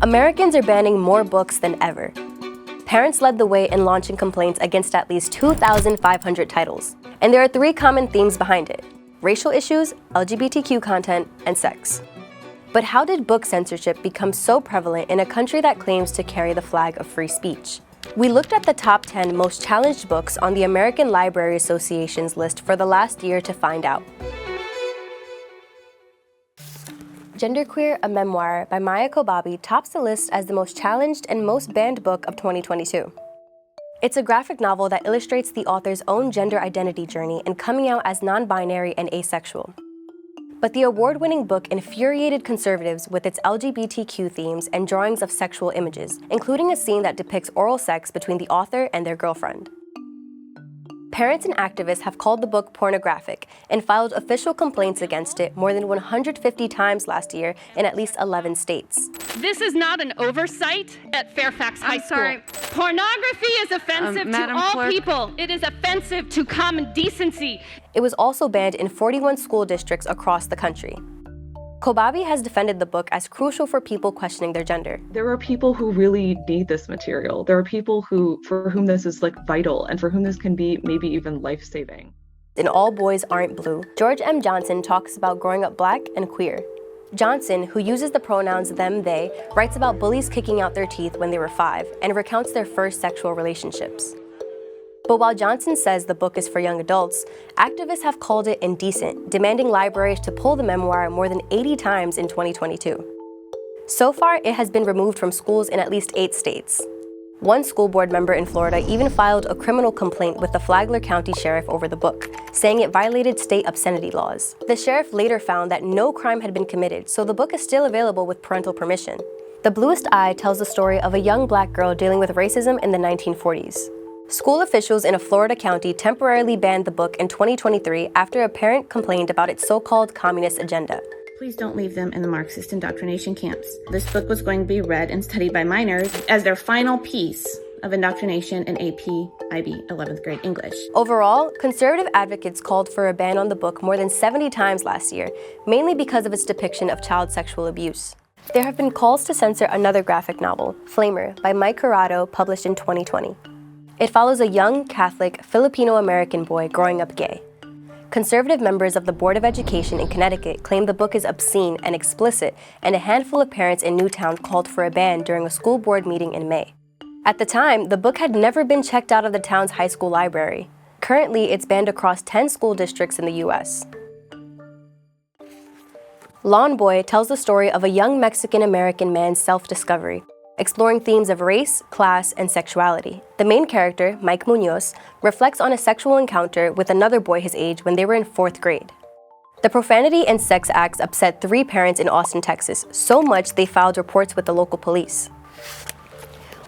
Americans are banning more books than ever. Parents led the way in launching complaints against at least 2,500 titles. And there are three common themes behind it: racial issues, LGBTQ content, and sex. But how did book censorship become so prevalent in a country that claims to carry the flag of free speech? We looked at the top 10 most challenged books on the American Library Association's list for the last year to find out. Genderqueer, a memoir by Maya Kobabe, tops the list as the most challenged and most banned book of 2022. It's a graphic novel that illustrates the author's own gender identity journey and coming out as non-binary and asexual. But the award-winning book infuriated conservatives with its LGBTQ themes and drawings of sexual images, including a scene that depicts oral sex between the author and their girlfriend. Parents and activists have called the book pornographic and filed official complaints against it more than 150 times last year in at least 11 states. This is not an oversight at Fairfax High School. Sorry. Pornography is offensive to all Clerk. people. It is offensive to common decency. It was also banned in 41 school districts across the country. Kobabe has defended the book as crucial for people questioning their gender. There are people who really need this material. There are people for whom this is vital and for whom this can be maybe even life-saving. In All Boys Aren't Blue, George M. Johnson talks about growing up Black and queer. Johnson, who uses the pronouns them, they, writes about bullies kicking out their teeth when they were 5 and recounts their first sexual relationships. But while Johnson says the book is for young adults, activists have called it indecent, demanding libraries to pull the memoir more than 80 times in 2022. So far, it has been removed from schools in at least 8 states. One school board member in Florida even filed a criminal complaint with the Flagler County Sheriff over the book, saying it violated state obscenity laws. The sheriff later found that no crime had been committed, so the book is still available with parental permission. The Bluest Eye tells the story of a young Black girl dealing with racism in the 1940s. School officials in a Florida county temporarily banned the book in 2023 after a parent complained about its so-called communist agenda. Please don't leave them in the Marxist indoctrination camps. This book was going to be read and studied by minors as their final piece of indoctrination in AP IB 11th grade English. Overall, conservative advocates called for a ban on the book more than 70 times last year, mainly because of its depiction of child sexual abuse. There have been calls to censor another graphic novel, Flamer, by Mike Corrado, published in 2020. It follows a young, Catholic, Filipino-American boy growing up gay. Conservative members of the Board of Education in Connecticut claim the book is obscene and explicit, and a handful of parents in Newtown called for a ban during a school board meeting in May. At the time, the book had never been checked out of the town's high school library. Currently, it's banned across 10 school districts in the U.S. Lawn Boy tells the story of a young Mexican-American man's self-discovery, exploring themes of race, class, and sexuality. The main character, Mike Munoz, reflects on a sexual encounter with another boy his age when they were in 4th grade. The profanity and sex acts upset 3 parents in Austin, Texas, so much they filed reports with the local police.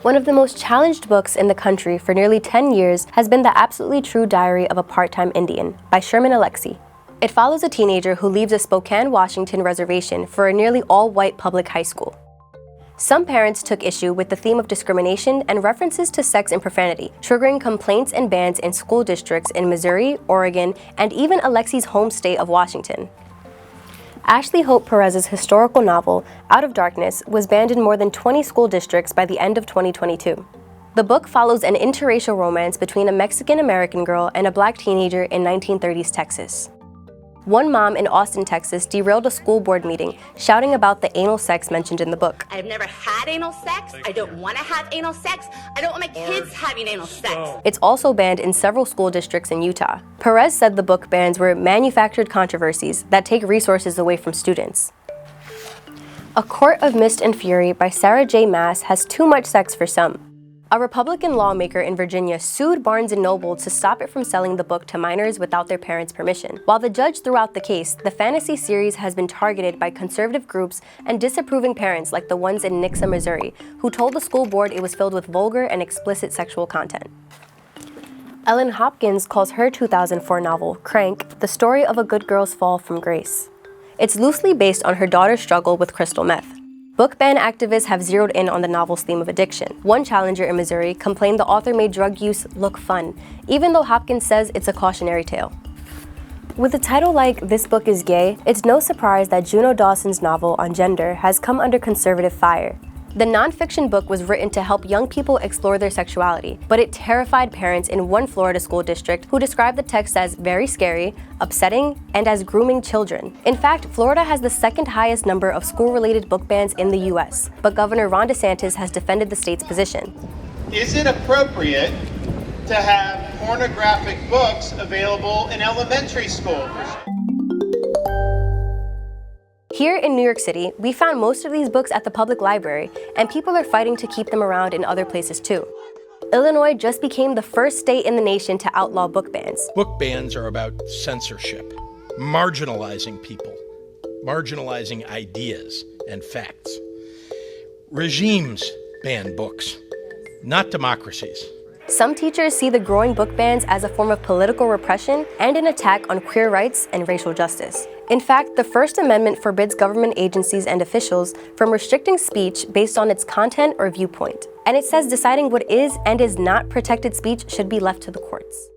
One of the most challenged books in the country for nearly 10 years has been The Absolutely True Diary of a Part-Time Indian by Sherman Alexie. It follows a teenager who leaves a Spokane, Washington reservation for a nearly all-white public high school. Some parents took issue with the theme of discrimination and references to sex and profanity, triggering complaints and bans in school districts in Missouri, Oregon, and even Alexie's home state of Washington. Ashley Hope Perez's historical novel, Out of Darkness, was banned in more than 20 school districts by the end of 2022. The book follows an interracial romance between a Mexican-American girl and a Black teenager in 1930s Texas. One mom in Austin, Texas, derailed a school board meeting, shouting about the anal sex mentioned in the book. I've never had anal sex. I don't want to have anal sex. I don't want my kids having anal sex. It's also banned in several school districts in Utah. Perez said the book bans were manufactured controversies that take resources away from students. A Court of Mist and Fury by Sarah J. Maas has too much sex for some. A Republican lawmaker in Virginia sued Barnes & Noble to stop it from selling the book to minors without their parents' permission. While the judge threw out the case, the fantasy series has been targeted by conservative groups and disapproving parents like the ones in Nixa, Missouri, who told the school board it was filled with vulgar and explicit sexual content. Ellen Hopkins calls her 2004 novel, Crank, the story of a good girl's fall from grace. It's loosely based on her daughter's struggle with crystal meth. Book ban activists have zeroed in on the novel's theme of addiction. One challenger in Missouri complained the author made drug use look fun, even though Hopkins says it's a cautionary tale. With a title like This Book is Gay, it's no surprise that Juno Dawson's novel on gender has come under conservative fire. The nonfiction book was written to help young people explore their sexuality, but it terrified parents in one Florida school district who described the text as very scary, upsetting, and as grooming children. In fact, Florida has the second highest number of school-related book bans in the US, but Governor Ron DeSantis has defended the state's position. Is it appropriate to have pornographic books available in elementary school? Here in New York City, we found most of these books at the public library, and people are fighting to keep them around in other places too. Illinois just became the first state in the nation to outlaw book bans. Book bans are about censorship, marginalizing people, marginalizing ideas and facts. Regimes ban books, not democracies. Some teachers see the growing book bans as a form of political repression and an attack on queer rights and racial justice. In fact, the First Amendment forbids government agencies and officials from restricting speech based on its content or viewpoint. And it says deciding what is and is not protected speech should be left to the courts.